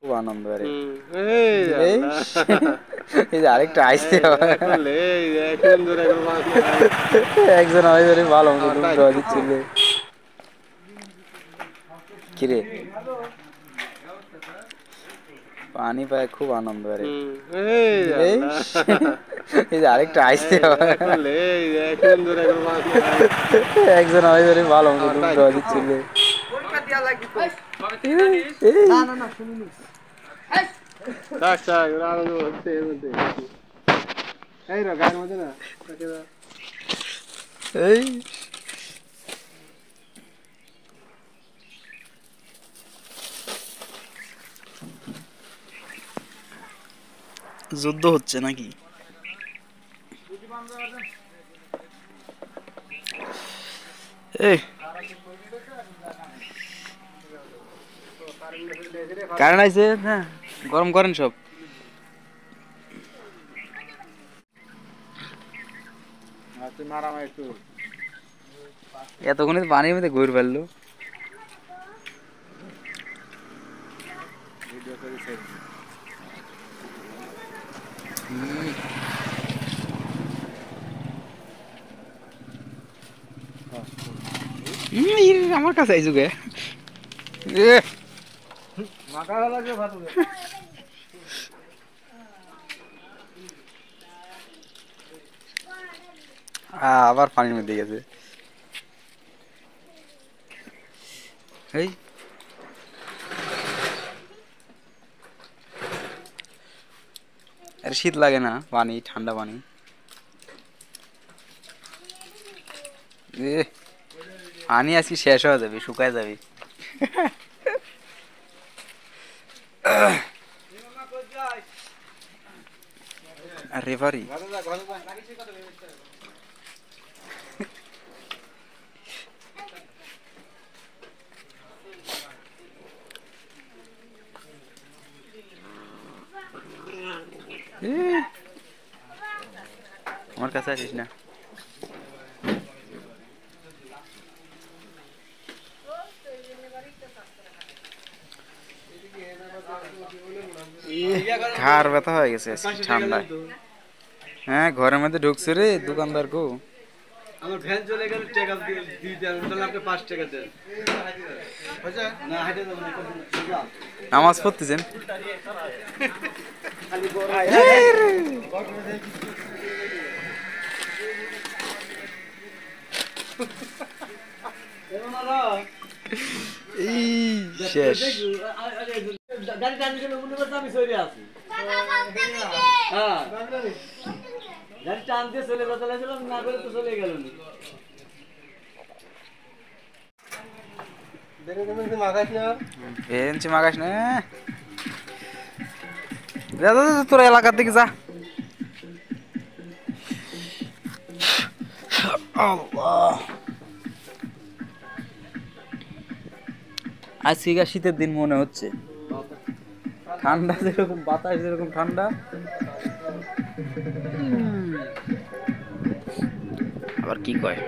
খুব আনন্দ আরে এই এই আল্লাহ এই যে আরেকটা আইসে করলে এই সুন্দর একবার মাছ একজন আমাদের ভালো মতো আমার ডুব তাই দেওয়া দিচ্ছিল কিরে পানি পায় খুব আনন্দ আরে এই এই আল্লাহ এই যে আরেকটা আইসে করলে এই সুন্দর একবার মাছ একজন আমাদের ভালো মতো আমার ডুব তাই দেওয়া দিচ্ছিল না না না শুনিনি থাক থাক আনন্দ হচ্ছে এর মধ্যে এই না গায়ের মধ্যে না এই যুদ্ধ হচ্ছে নাকি এই কারেন্ট আইছে না গরম করেন সব এতক্ষণে তো পানির মধ্যে ঘুরে ফেললো আমার কাছে আইসু গে আবার পানির মধ্যে গেছে এই আরে শীত লাগে না পানি ঠান্ডা পানি পানি আজকে শেষ হয়ে যাবে শুকায় যাবে আর রেফারি আমার কাছে আসিস না ঘাড় ব্যথা হয়ে গেছে ঠান্ডায় হ্যাঁ ঘরের মধ্যে ঢুকছে রে দোকানদার কো আমার ভ্যান চলে গেল টাকা দিয়ে দেন তাহলে আপনি 5 টাকা দেন না হাইটে যাবেন না নামাজ পড়তেছেন খালি বড় এই শেষ গাড়ি টানি গেলে মনে করতে আমি সরে আছি হ্যাঁ গাড়ি টান দিয়ে চলে যেতে লাগছিলাম না করে তো চলে গেল নি বেঞ্চি মাগাস না যা যা যা, তোর এলাকার দিকে যা আল্লাহ আজকে শীতের দিন মনে হচ্ছে ঠান্ডা যেরকম বাতাস যেরকম ঠান্ডা আবার কি কয়